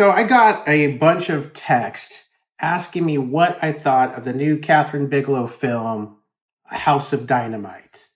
So I got a bunch of text asking me what I thought of the new Kathryn Bigelow film, A House of Dynamite.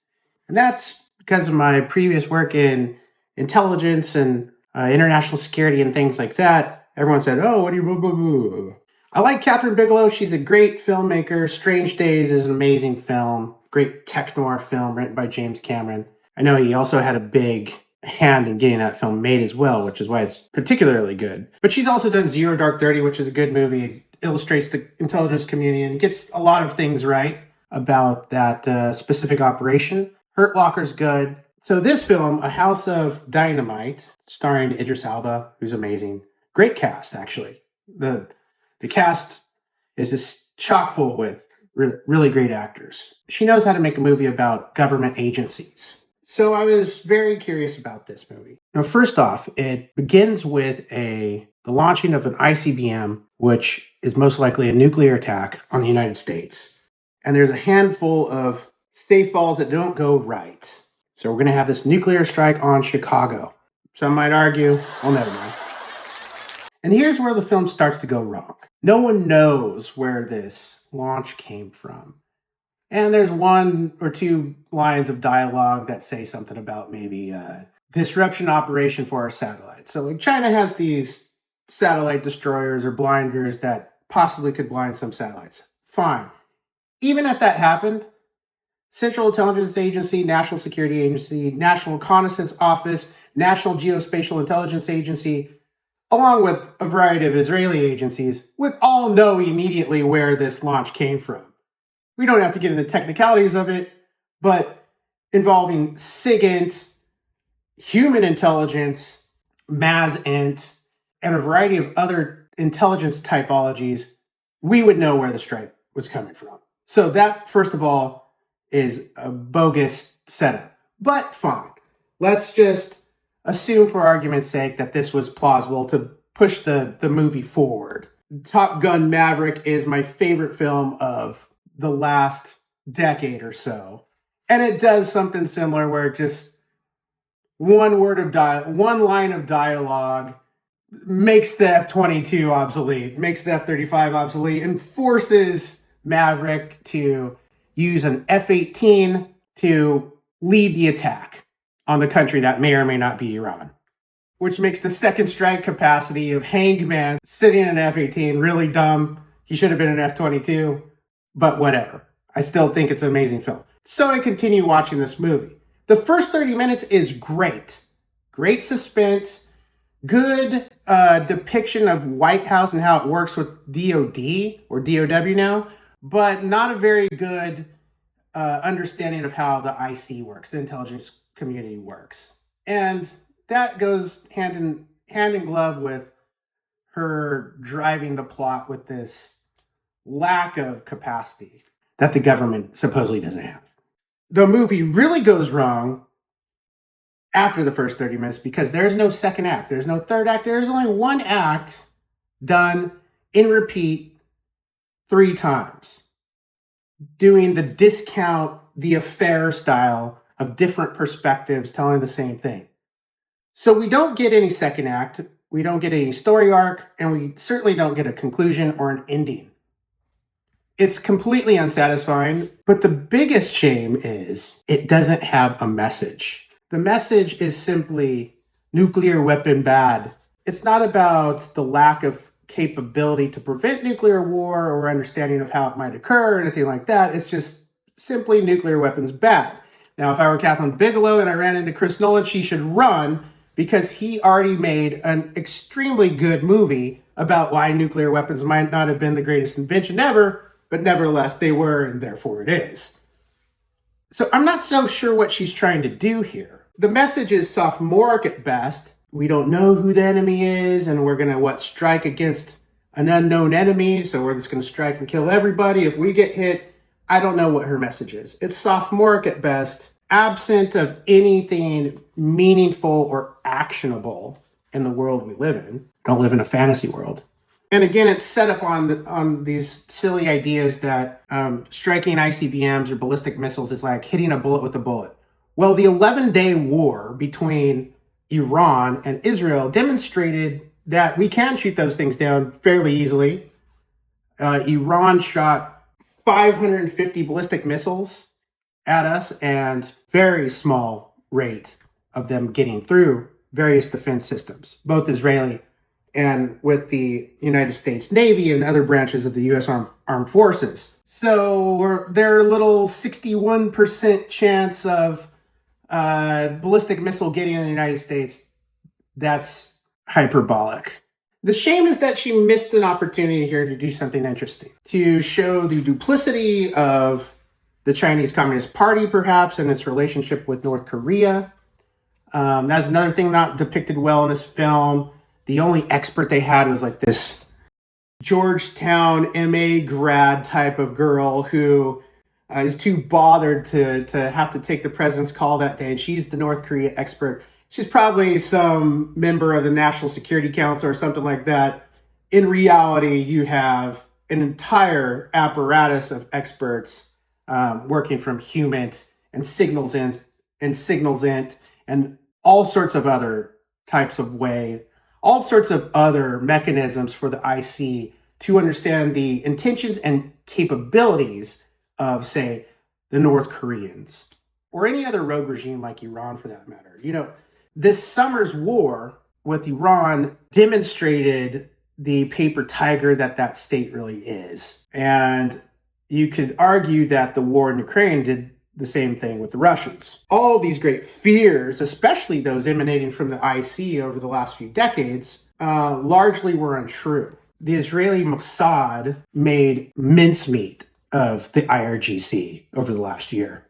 And that's because of my previous work in intelligence and international security and things like that. Everyone said, oh, what do you... Blah, blah, blah. I like Kathryn Bigelow. She's a great filmmaker. Strange Days is an amazing film. Great tech noir film written by James Cameron. I know he also had a big hand in getting that film made as well, which is why it's particularly good. But she's also done Zero Dark 30, which is a good movie. It illustrates the intelligence community and gets a lot of things right about that specific operation. Hurt Locker's good. So this film, A House of Dynamite, starring Idris Elba, who's amazing. Great cast, actually. The cast is just chock full with really great actors. She knows how to make a movie about government agencies. So I was very curious about this movie. Now, first off, it begins with the launching of an ICBM, which is most likely a nuclear attack on the United States. And there's a handful of state falls that don't go right. So we're going to have this nuclear strike on Chicago. Some might argue, well, never mind. And here's where the film starts to go wrong. No one knows where this launch came from. And there's one or two lines of dialogue that say something about maybe disruption operation for our satellites. So like China has these satellite destroyers or blinders that possibly could blind some satellites. Fine. Even if that happened, Central Intelligence Agency, National Security Agency, National Reconnaissance Office, National Geospatial Intelligence Agency, along with a variety of Israeli agencies, would all know immediately where this launch came from. We don't have to get into the technicalities of it, but involving SIGINT, human intelligence, MASINT, and a variety of other intelligence typologies, we would know where the strike was coming from. So that, first of all, is a bogus setup. But fine. Let's just assume for argument's sake that this was plausible to push the movie forward. Top Gun Maverick is my favorite film of the last decade or so. And it does something similar where just one line of dialogue makes the F-22 obsolete, makes the F-35 obsolete, and forces Maverick to use an F-18 to lead the attack on the country that may or may not be Iran, which makes the second strike capacity of Hangman sitting in an F-18 really dumb. He should have been an F-22, but whatever. I still think it's an amazing film. So I continue watching this movie. The first 30 minutes is great. Great suspense, good depiction of White House and how it works with DOD, or DOW now, but not a very good understanding of how the IC works, the intelligence community works. And that goes hand in glove with her driving the plot with this lack of capacity that the government supposedly doesn't have. The movie really goes wrong after the first 30 minutes because there's no second act. There's no third act. There's only one act done in repeat 3 times, doing the discount, the affair style of different perspectives telling the same thing. So we don't get any second act, we don't get any story arc, and we certainly don't get a conclusion or an ending. It's completely unsatisfying, but the biggest shame is it doesn't have a message. The message is simply nuclear weapon bad. It's not about the lack of capability to prevent nuclear war or understanding of how it might occur or anything like that. It's just simply nuclear weapons bad. Now, if I were Kathryn Bigelow and I ran into Chris Nolan, she should run because he already made an extremely good movie about why nuclear weapons might not have been the greatest invention ever, but nevertheless they were, and therefore it is. So I'm not so sure what she's trying to do here. The message is sophomoric at best. We don't know who the enemy is, and we're going to, strike against an unknown enemy, so we're just going to strike and kill everybody. If we get hit, I don't know what her message is. It's sophomoric at best, absent of anything meaningful or actionable in the world we live in. Don't live in a fantasy world. And again, it's set up on these silly ideas that striking ICBMs or ballistic missiles is like hitting a bullet with a bullet. Well, the 11-day war between Iran and Israel demonstrated that we can shoot those things down fairly easily. Iran shot 550 ballistic missiles at us, and very small rate of them getting through various defense systems, both Israeli and with the United States Navy and other branches of the U.S. Armed Forces. So their little 61% chance of ballistic missile getting in the United States, that's hyperbolic. The shame is that she missed an opportunity here to do something interesting, to show the duplicity of the Chinese Communist Party, perhaps, and its relationship with North Korea. That's another thing not depicted well in this film. The only expert they had was like this Georgetown MA grad type of girl who is too bothered to have to take the president's call that day. And she's the North Korea expert. She's probably some member of the National Security Council or something like that. In reality, you have an entire apparatus of experts working from HUMINT and Signals Int and all sorts of other types of all sorts of other mechanisms for the IC to understand the intentions and capabilities of, say, the North Koreans or any other rogue regime like Iran for that matter. This summer's war with Iran demonstrated the paper tiger that state really is. And you could argue that the war in Ukraine did the same thing with the Russians. All of these great fears, especially those emanating from the IC over the last few decades, largely were untrue. The Israeli Mossad made mincemeat of the IRGC over the last year,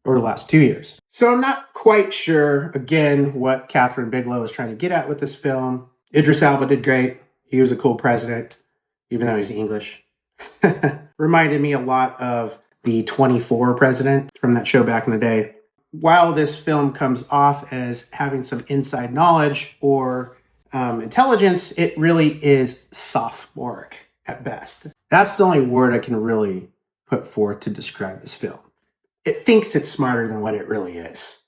or the last 2 years. So I'm not quite sure, again, what Kathryn Bigelow is trying to get at with this film. Idris Elba did great. He was a cool president, even though he's English. Reminded me a lot of the 24 president from that show back in the day. While this film comes off as having some inside knowledge or intelligence, it really is sophomoric at best. That's the only word I can really put forth to describe this film. It thinks it's smarter than what it really is.